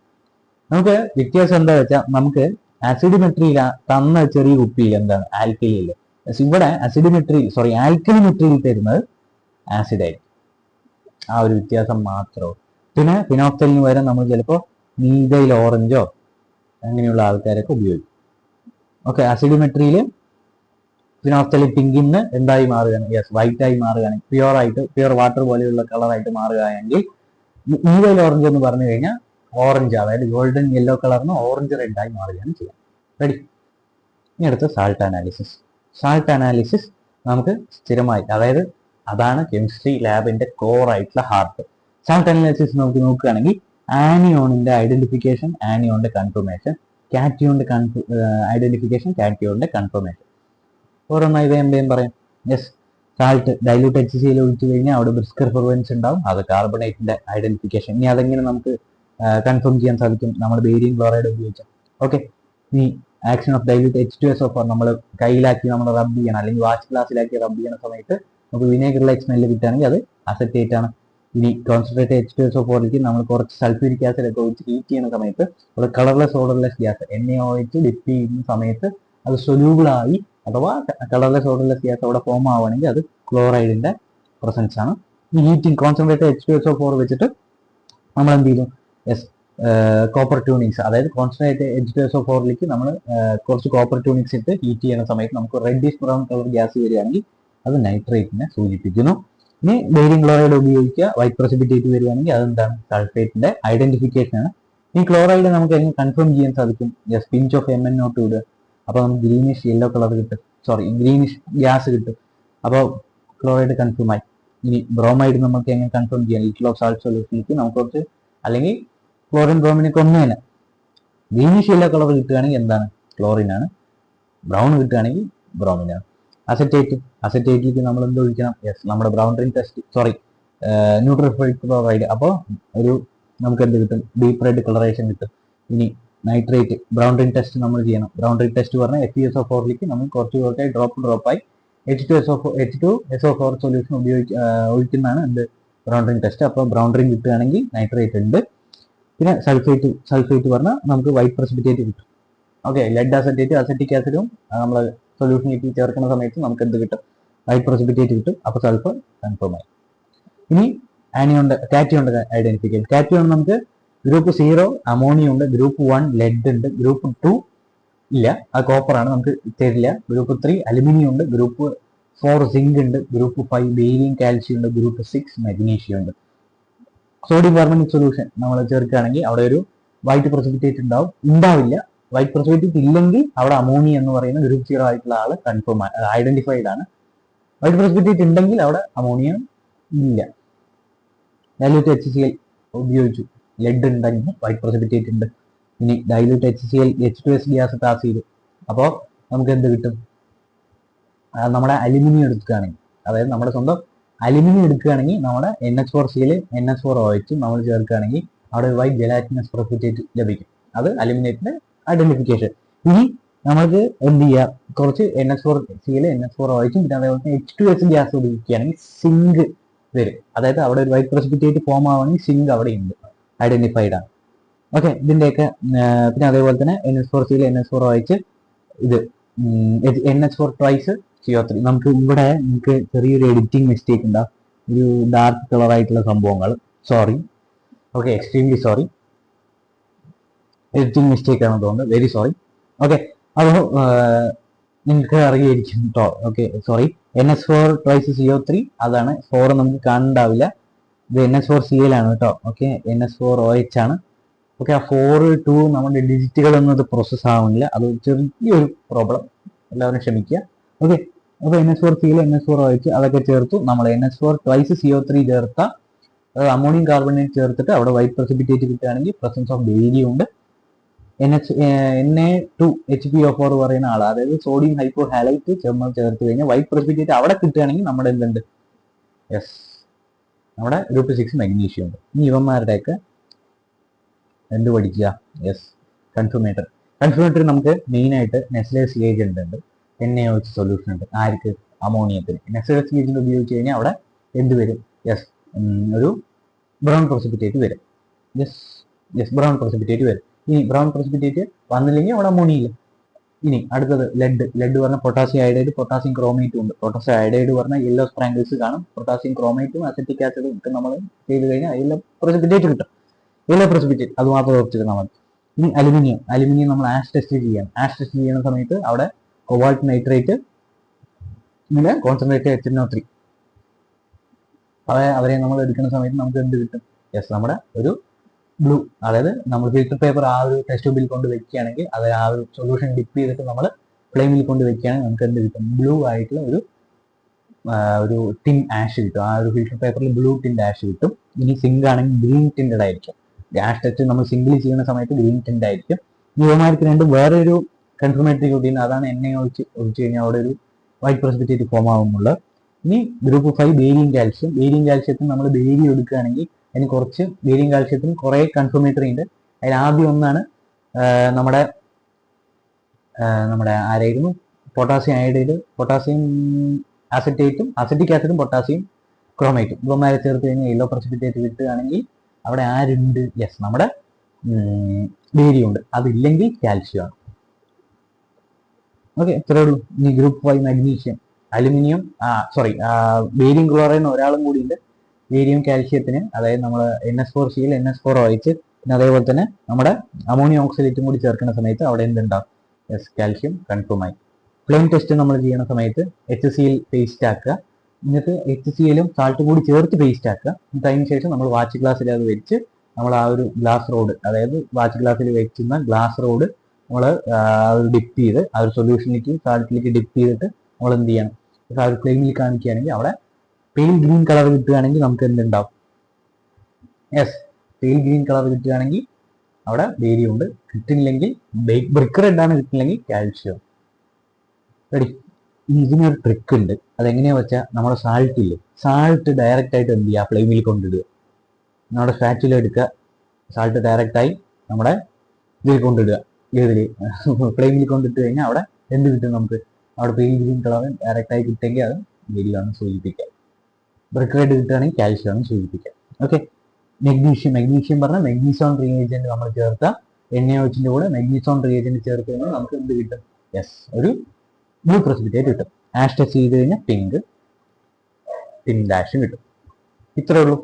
നമുക്ക് വ്യത്യാസം എന്താ വെച്ചാൽ, നമുക്ക് ആസിഡിമെട്രിയിൽ തന്ന ചെറിയ കുപ്പിയിൽ എന്താണ് ആൽക്കലിയില്, ഇവിടെ ആൽക്കലിമെട്രിയിൽ തരുന്നത് ആസിഡ് ആയിരിക്കും. ആ ഒരു വ്യത്യാസം മാത്രമേ. പിന്നെ ഫിനോക്സലിന് പകരം നമ്മൾ ചിലപ്പോൾ മീഥൈൽ ഓറഞ്ചോ അങ്ങനെയുള്ള ആൾക്കാരൊക്കെ ഉപയോഗിക്കും. ഓക്കെ, ആസിഡിമെട്രിയിൽ ഫിനോക്സലിൻ പിങ്കിന്ന് എന്തായി മാറുകയാണ്? യെസ്, വൈറ്റ് ആയി മാറുകയാണ്. പ്യുവർ വാട്ടർ പോലെയുള്ള കളറായിട്ട് മാറുകയാണെങ്കിൽ മീഥൈൽ ഓറഞ്ച് എന്ന് പറഞ്ഞു കഴിഞ്ഞാൽ ഓറഞ്ച്, അതായത് ഗോൾഡൻ യെല്ലോ കളറിന് ഓറഞ്ച് റെഡ് ആയി മാറുകയാണ് ചെയ്യുക. റെഡി? ഇനി അടുത്ത സാൾട്ട് അനാലിസിസ്. സാൾട്ട് അനാലിസിസ് നമുക്ക് സ്ഥിരമായി, അതായത് അതാണ് കെമിസ്ട്രി ലാബിന്റെ കോർ ആയിട്ടുള്ള ഹാർട്ട്. സാൾട്ട് അനാലിസിസ് നമുക്ക് നോക്കുകയാണെങ്കിൽ ആനിയോണിന്റെ ഐഡന്റിഫിക്കേഷൻ, ആനിയോണിന്റെ കൺഫർമേഷൻ, കാറ്റിയോണിന്റെ ഐഡന്റിഫിക്കേഷൻ, കാറ്റിയോണിന്റെ കൺഫർമേഷൻ. ഓരോന്നായി വേം പറയാം. യെസ്, സാൾട്ട് ഡൈലൂട്ട് HCl ഒഴിച്ചു കഴിഞ്ഞാൽ അവിടെ ബ്രിസ്കർ ഫെർവൻസ് ഉണ്ടാവും. അത് കാർബണേറ്റിന്റെ ഐഡന്റിഫിക്കേഷൻ. ഇനി അതെങ്ങനെ നമുക്ക് കൺഫേം ചെയ്യാൻ സാധിക്കും? നമ്മൾ ബേരിയം ക്ലോറൈഡ് ഉപയോഗിച്ചാൽ. ഓക്കെ, ഇനി ആക്ഷൻ ഓഫ് ഡൈലൂട്ട് H2SO4 നമ്മൾ കയ്യിലാക്കി നമ്മൾ റബ്ബ് ചെയ്യണം, അല്ലെങ്കിൽ വാച്ച് ഗ്ലാസ്സിലാക്കി റബ്ബ് ചെയ്യുന്ന സമയത്ത് നമുക്ക് വിനേഗർ ലൈക്ക് സ്മെല്ല് കിട്ടുകയാണെങ്കിൽ അത് അസറ്റേറ്റ് ആണ്. ഇനി കോൺസെൻട്രേറ്റ് H2SO4ലേക്ക് നമ്മൾ കുറച്ച് സൾഫ്യൂരിക് ആസിഡ് ഒക്കെ ഒഴിച്ച് ഹീറ്റ് ചെയ്യുന്ന സമയത്ത് അവിടെ colourless odourless gas NaOH dip ചെയ്യുന്ന സമയത്ത് അത് സൊല്യൂബിൾ ആയി, അഥവാ കളർലെസ് ഓർഡർലെസ് ഗ്യാസ് അവിടെ ഫോം ആവുകയാണെങ്കിൽ അത് ക്ലോറൈഡിന്റെ പ്രസൻസ് ആണ്. ഈ ഹീറ്റിംഗ് കോൺസെൻട്രേറ്റ് H2SO4 വെച്ചിട്ട് നമ്മൾ എന്ത് ചെയ്തു? യെസ്, കോപ്പർ ട്യൂണിങ്സ്, അതായത് കോൺസെൻട്രേറ്റ് H2SO4ലേക്ക് നമ്മൾ കുറച്ച് കോപ്പർ ട്യൂണിങ്സ് ഇട്ട് ഹീറ്റ് ചെയ്യുന്ന സമയത്ത് നമുക്ക് റെഡിഷ് ബ്രൗൺ കളർ ഗ്യാസ് വരികയാണെങ്കിൽ അത് നൈട്രേറ്റിനെ സൂചിപ്പിക്കുന്നു. ഇനി ബേരിയം ക്ലോറൈഡ് ഉപയോഗിക്കുക, വൈറ്റ് പ്രസിപ്പിറ്റേറ്റ് വരികയാണെങ്കിൽ അതെന്താണ്? സൾഫേറ്റിന്റെ ഐഡന്റിഫിക്കേഷൻ ആണ്. ഈ ക്ലോറൈഡ് നമുക്ക് എങ്ങനെ കൺഫേം ചെയ്യാൻ സാധിക്കും? യെസ്, പിഞ്ച് ഓഫ് MnO2 ഇടുക. അപ്പോൾ നമുക്ക് ഗ്രീനിഷ് യെല്ലോ കളർ കിട്ടും, ഗ്രീനിഷ് ഗ്യാസ് കിട്ടും. അപ്പോൾ ക്ലോറൈഡ് കൺഫേം ആയി. ഇനി ബ്രോമൈഡ് നമുക്ക് എങ്ങനെ കൺഫേം ചെയ്യാം? ലിറ്റിൽ ഓഫ് സാൾട്ട് സൊല്യൂഷനിലേക്ക് നമുക്ക് കുറച്ച്, അല്ലെങ്കിൽ ക്ലോറിൻ ബ്രോമിനൊക്കെ ഒന്ന് തന്നെ ഗ്രീനിഷ് യെല്ലോ കളർ കിട്ടുകയാണെങ്കിൽ എന്താണ്? ക്ലോറിൻ ആണ്. ബ്രൗൺ കിട്ടുകയാണെങ്കിൽ ബ്രോമിൻ ആണ്. അസറ്റേറ്റിലേക്ക് നമ്മൾ എന്ത് ഒഴിക്കണം? യെസ്, നമ്മുടെ ബ്രൗൺ റിംഗ് ടെസ്റ്റ്, ന്യൂട്രിഫൈഡ് ക്ലോറൈഡ്. അപ്പോൾ നമുക്ക് എന്ത് കിട്ടും? ഡീപ്പ് റെഡ് കളറേഷൻ കിട്ടും. ഇനി നൈട്രേറ്റ് ബ്രൗൺ റിംഗ് ടെസ്റ്റ് നമ്മൾ ചെയ്യണം. ബ്രൗൺ റിംഗ് ടെസ്റ്റ് പറഞ്ഞാൽ FeSO4ലേക്ക് നമ്മൾ കുറച്ചായി ഡ്രോപ്പായി H2SO4 സൊല്യൂഷൻ ഒഴിക്കുന്നതാണ് എന്ത്? Brown ring test. അപ്പോൾ ബ്രൗൺ റിംഗ് കിട്ടുകയാണെങ്കിൽ നൈട്രേറ്റ് ഉണ്ട്. പിന്നെ സൾഫേറ്റ് പറഞ്ഞാൽ നമുക്ക് വൈറ്റ് പ്രസിപ്പിറ്റേറ്റ് കിട്ടും. ഓക്കെ, ലെഡ് അസറ്റേറ്റ്, അസറ്റിക് ആസിഡും നമ്മൾ സൊല്യൂഷനിലേക്ക് ചേർക്കുന്ന സമയത്ത് നമുക്ക് എന്ത് കിട്ടും? വൈറ്റ് പ്രസിപ്പിറ്റേറ്റ് കിട്ടും. അപ്പോൾ സൾഫർ കൺഫേം ആയി. ഇനി കാറ്റിയോണിന്റെ ഐഡന്റിഫിക്കേഷൻ. കാറ്റിയോൺ നമുക്ക് ഗ്രൂപ്പ് 0 അമോണിയ ഉണ്ട്, ഗ്രൂപ്പ് 1 ലെഡ് ഉണ്ട്, ഗ്രൂപ്പ് 2 ഇല്ല, അത് കോപ്പർ ആണ്, നമുക്ക് തരില്ല. ഗ്രൂപ്പ് 3 അലുമിനിയം ഉണ്ട്, ഗ്രൂപ്പ് 4 സിങ്ക് ഉണ്ട്, ഗ്രൂപ്പ് 5 ബേരിയം കാൽഷ്യം ഉണ്ട്, ഗ്രൂപ്പ് 6 മഗ്നീഷ്യം ഉണ്ട്. സോഡിയം കാർബണേറ്റ് സൊല്യൂഷൻ നമ്മൾ ചേർക്കുകയാണെങ്കിൽ അവിടെ ഒരു വൈറ്റ് പ്രസിപ്പിറ്റേറ്റ് ഉണ്ടാവില്ല. വൈറ്റ് പ്രസിപ്പിറ്റേറ്റ് ഇല്ലെങ്കിൽ അവിടെ അമോണിയ എന്ന് പറയുന്ന ഗ്രൂപ്പ് 0 ആയിട്ടുള്ള ആള് കൺഫേം ഐഡന്റിഫൈഡ് ആണ്. വൈറ്റ് പ്രസിപ്പിറ്റേറ്റ് ഉണ്ടെങ്കിൽ അവിടെ അമോണിയ ഇല്ല. ഡൈല്യൂട്ട് HCl ഉപയോഗിച്ചു, ലെഡ് ഉണ്ടെങ്കിൽ വൈറ്റ് പ്രസിപ്പിറ്റേറ്റ് ഉണ്ട്. ഇനി dilute HCl H2S gas pass ചെയ്തു. അപ്പോൾ നമുക്ക് എന്ത് കിട്ടും? നമ്മുടെ അലുമിനിയം എടുക്കുകയാണെങ്കിൽ, അതായത് നമ്മുടെ സ്വന്തം അലുമിനിയം എടുക്കുകയാണെങ്കിൽ നമ്മുടെ NH4Cl NH4OH നമ്മൾ ചേർക്കുകയാണെങ്കിൽ അവിടെ ഒരു വൈറ്റ് ജെലാറ്റിനസ് പ്രസിപ്പിറ്റേറ്റ് ലഭിക്കും. അത് അലുമിനിയത്തിന്റെ ഐഡന്റിഫിക്കേഷൻ. ഇനി നമുക്ക് എന്ത് ചെയ്യാം? കുറച്ച് NH4Cl NH4OH പിന്നെ അതേപോലെ തന്നെ H2S ഗ്യാസ് ഉപയോഗിക്കുകയാണെങ്കിൽ സിങ്ക് വരും. അതായത് അവിടെ ഒരു വൈറ്റ് പ്രസിപ്പിറ്റേറ്റ് ഫോം ആവുകയാണെങ്കിൽ സിങ്ക് അവിടെ ഉണ്ട്, ഐഡന്റിഫൈഡ് ആണ്. ഓക്കെ, ഇതിന്റെയൊക്കെ പിന്നെ അതേപോലെ തന്നെ NH4Cl NH4OH ഇത് NH4 ട്വൈസ് CO3. നമുക്ക് ഇവിടെ നിങ്ങൾക്ക് ചെറിയൊരു എഡിറ്റിംഗ് മിസ്റ്റേക്ക് ഉണ്ടാവും, ഒരു ഡാർക്ക് കളർ ആയിട്ടുള്ള സംഭവങ്ങൾ. Sorry, okay, extremely sorry, editing mistake ആണെന്ന് തോന്നുന്നു, വെരി സോറി. ഓക്കെ, അപ്പോൾ നിങ്ങൾക്ക് അറിയായിരിക്കും കേട്ടോ. Okay, sorry, NH4 twice CO3 അതാണ്. 4 നമുക്ക് കാണുന്നുണ്ടാവില്ല, ഇത് NH4Cl ആണ് കേട്ടോ. ഓക്കെ, NH4OH ആണ്. ഓക്കെ, ആ 4 2 നമ്മുടെ ഡിജിറ്റുകളൊന്നും അത് പ്രോസസ്സ് ആവുന്നില്ല, അത് ചെറിയൊരു പ്രോബ്ലം, എല്ലാവരും ക്ഷമിക്കുക. ഓക്കെ, അപ്പോൾ NH4Cl NH4OH അതൊക്കെ ചേർത്തു. നമ്മൾ NH4 ട്വൈസ് CO3 ചേർത്ത അമോണിയം കാർബണേറ്റ് ചേർത്തിട്ട് അവിടെ വൈറ്റ് പ്രസിപ്പിറ്റേറ്റ് കിട്ടുകയാണെങ്കിൽ പ്രസൻസ് ഓഫ് ബേരിയം ഉണ്ട്. Na2HPO4 പറയുന്ന ആൾ, അതായത് സോഡിയം ഹൈപ്പോ ഹാലൈറ്റ് ചേർത്ത് കഴിഞ്ഞാൽ വൈറ്റ് പ്രസിപ്പിറ്റേറ്റ് അവിടെ കിട്ടുകയാണെങ്കിൽ നമ്മുടെ എന്തുണ്ട്? യെസ്, നമ്മുടെ ഗ്രൂപ്പ് 6 മഗ്നീഷ്യം ഉണ്ട്. ഇനി ഇവന്മാരുടെയൊക്കെ എന്ത് പഠിക്കുക? യെസ്, കൺഫ്യൂമേറ്റർ. കൺഫ്യൂമേറ്റർ നമുക്ക് മെയിനായിട്ട് നെസ്ലേഴ്സ് ഏജന്റ് ഉണ്ട്, NaOH സൊല്യൂഷൻ ഉണ്ട്. ആർക്ക്? അമോണിയത്തിന്. നെസ്ലേഴ്സ് ഏജന്റ് ഉപയോഗിച്ച് കഴിഞ്ഞാൽ അവിടെ എന്ത് വരും? യെസ്, ഒരു ബ്രൗൺ പ്രസിപ്പിറ്റേറ്റ് വരും. യെസ്, ബ്രൗൺ പ്രസിപ്പിറ്റേറ്റ് വരും. ഇനി ബ്രൗൺ പ്രസിപ്പിറ്റേറ്റ് വന്നില്ലെങ്കിൽ അവിടെ അമോണിയില്ല. ഇനി അടുത്തത് ലെഡ് പറഞ്ഞാൽ പൊട്ടാസ്യം അയഡൈഡ്, പൊട്ടാസ്യം ക്രോമേറ്റും ഉണ്ട്. പൊട്ടാസ്യം അയഡൈഡ് പറഞ്ഞാൽ യെല്ലോ സ്പ്രാങ്കിൾസ് കാണും. പൊട്ടാസ്യം ക്രോമേറ്റും അസറ്റിക് ആസിഡും ഒക്കെ നമ്മൾ ചെയ്ത് കഴിഞ്ഞാൽ യെല്ലോ പ്രസിപ്പിറ്റേറ്റ് കിട്ടും. യെല്ലോ പ്രസിപ്പിറ്റേറ്റ് അത് മാത്രം ഓർത്തിരുന്നാൽ മതി. ഇനി അലുമിനിയം നമ്മൾ ആഷ് ടെസ്റ്റ് ചെയ്യണം. ആഷ് ടെസ്റ്റ് ചെയ്യുന്ന സമയത്ത് അവിടെ കൊബാൾട്ട് നൈട്രേറ്റ് ഇങ്ങനെ കോൺസെൻട്രേറ്റ് HNO3 അവരെ നമ്മൾ എടുക്കുന്ന സമയത്ത് നമുക്ക് എന്ത് കിട്ടും? യെസ്, നമ്മുടെ ഒരു ബ്ലൂ, അതായത് നമ്മൾ ഫിൽറ്റർ പേപ്പർ ആ ഒരു ടെസ്റ്റ് ട്യൂബിൽ കൊണ്ട് വെക്കുകയാണെങ്കിൽ, അത് ആ ഒരു സൊല്യൂഷൻ ഡിപ്പ് ചെയ്തിട്ട് നമ്മൾ ഫ്ലെയിമിൽ കൊണ്ട് വെക്കുകയാണെങ്കിൽ നമുക്ക് എന്ത് കിട്ടും? ബ്ലൂ ആയിട്ടുള്ള ഒരു ടിൻ ആഷ് കിട്ടും. ആ ഒരു ഫിൽറ്റർ പേപ്പറിൽ ബ്ലൂ ടിൻഡ് ആഷ് കിട്ടും. ഇനി സിങ്ക് ആണെങ്കിൽ ഗ്രീൻ ടിൻഡ് ആയിരിക്കും. ഗ്യാസ് ടെസ്റ്റ് നമ്മൾ സിംഗിൾ ചെയ്യുന്ന സമയത്ത് ഗ്രീൻ ടിൻഡ് ആയിരിക്കും. ഇവന്മാർക്ക് രണ്ടും വേറെ ഒരു കൺഫർമേറ്ററി റൂട്ടീൻ, അതാണ് ഒഴിച്ച് കഴിഞ്ഞാൽ അവിടെ ഒരു വൈറ്റ് പ്രസിപ്പിറ്റേറ്റ് ഫോം ആവുന്നുള്ളത്. ഇനി ഗ്രൂപ്പ് 5 ബേരിയം കാൽഷ്യം. ബേരിയം കാൽഷ്യത്തിന് നമ്മൾ ബേരിയം എടുക്കുകയാണെങ്കിൽ അതിന് കുറച്ച് ബേരിയം കാൽഷ്യത്തിന് കുറേ കൺഫർമേറ്ററി ഉണ്ട്. അതിൽ ആദ്യം ഒന്നാണ് നമ്മുടെ ആരായിരുന്നു? പൊട്ടാസ്യം അയഡൈഡ്, പൊട്ടാസ്യം അസറ്റേറ്റും അസറ്റിക് ആസിഡും പൊട്ടാസ്യം ക്രോമേറ്റും ഇവന്മാരെ ചേർത്ത് കഴിഞ്ഞാൽ യെല്ലോ പ്രസിപ്പിറ്റേറ്റ് കിട്ടുകയാണെങ്കിൽ അവിടെ ആരുണ്ട്? യെസ്, നമ്മുടെ ബേരിയം ഉണ്ട്. അതില്ലെങ്കിൽ കാൽഷ്യം ആണ്. ഓക്കെ, ഇത്രേ ഉള്ളൂ. ഇനി group 5 magnesium, aluminium, barium chloride ഒരാളും കൂടി ഉണ്ട്. ബേരിയം കാൽഷ്യത്തിന്, അതായത് നമ്മൾ NH4Cl NH4OH പിന്നെ അതേപോലെ തന്നെ നമ്മുടെ അമോണിയം ഓക്സലേറ്റും കൂടി ചേർക്കുന്ന സമയത്ത് അവിടെ എന്തുണ്ടാവും? യെസ്, കാൽഷ്യം കൺഫേം ആയി. ഫ്ലെയിം ടെസ്റ്റ് നമ്മൾ ചെയ്യുന്ന സമയത്ത് HCl പേസ്റ്റ് ആക്കുക, എന്നിട്ട് HClഉം സാൾട്ടും കൂടി ചേർത്ത് പേസ്റ്റ് ആക്കുക. എന്നിട്ട് അതിന് ശേഷം നമ്മൾ വാച്ച് ഗ്ലാസ്സിൽ അത് വെച്ച് നമ്മൾ ആ ഒരു ഗ്ലാസ് റോഡ്, അതായത് വാച്ച് ഗ്ലാസ്സിൽ വെക്കുന്ന ഗ്ലാസ് റോഡ് നമ്മൾ ഡിപ്പ് ചെയ്ത് ആ ഒരു സൊല്യൂഷനിലേക്ക് സാൾട്ടിലേക്ക് ഡിപ്പ് ചെയ്തിട്ട് നമ്മൾ എന്ത് ചെയ്യണം? ആ ഒരു ഫ്ലെയിമിൽ കാണിക്കുകയാണെങ്കിൽ അവിടെ പെയിൽ ഗ്രീൻ കളർ കിട്ടുകയാണെങ്കിൽ നമുക്ക് എന്തുണ്ടാവും? യെസ്, പെയിൽ ഗ്രീൻ കളർ കിട്ടുകയാണെങ്കിൽ അവിടെ ബേരിയം ഉണ്ട്. കിട്ടില്ലെങ്കിൽ ബ്രിക്ക് റെഡ് ആണ്, കിട്ടില്ലെങ്കിൽ കാൽഷ്യം. റെഡി. ഇതിനൊരു ട്രിക്ക് ഉണ്ട്. അതെങ്ങനെയാ വെച്ചാൽ നമ്മുടെ സാൾട്ട് ഇല്ലേ, സാൾട്ട് ഡയറക്റ്റ് ആയിട്ട് എന്ത് ചെയ്യുക? ഫ്ലെയിമിൽ കൊണ്ടിടുക. നമ്മുടെ ഫാറ്റിൽ എടുക്കുക, സാൾട്ട് ഡയറക്റ്റായി നമ്മുടെ ഇതിൽ കൊണ്ടിടുക. ഇതിൽ ഫ്ലെയിമിൽ കൊണ്ടിട്ട് കഴിഞ്ഞാൽ അവിടെ എന്ത് കിട്ടും? നമുക്ക് അവിടെ പെയിൽ ഗ്രീൻ കളർ ഡയറക്റ്റായി കിട്ടുമെങ്കിൽ അത് ബേരിയമാണ് സൂചിപ്പിക്കുക. ബ്രിക്ക് റെഡ് കിട്ടുകയാണെങ്കിൽ കാൽഷ്യമാണ് സൂചിപ്പിക്കുക. ഓക്കെ, മഗ്നീഷ്യം പറഞ്ഞാൽ മഗ്നീസോൺ റിയേജന്റ് നമ്മൾ ചേർത്ത NaOHന്റെ കൂടെ മഗ്നീസോൺ റിയേജന്റ് ചേർത്ത് കഴിഞ്ഞാൽ നമുക്ക് എന്ത് കിട്ടും? യെസ്, ഒരു ബ്ലൂ പ്രസിപ്പിറ്റേറ്റ് കിട്ടും. ആഷ് ടെസ്റ്റ് ചെയ്ത് കഴിഞ്ഞാൽ പിങ്ക് ടിൻ ഡാഷും കിട്ടും. ഇത്രേ ഉള്ളൂ.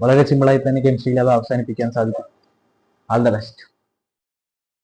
വളരെ സിമ്പിളായി തന്നെ കെമിസ്ട്രി ലാബ് അവസാനിപ്പിക്കാൻ സാധിക്കും. All the best.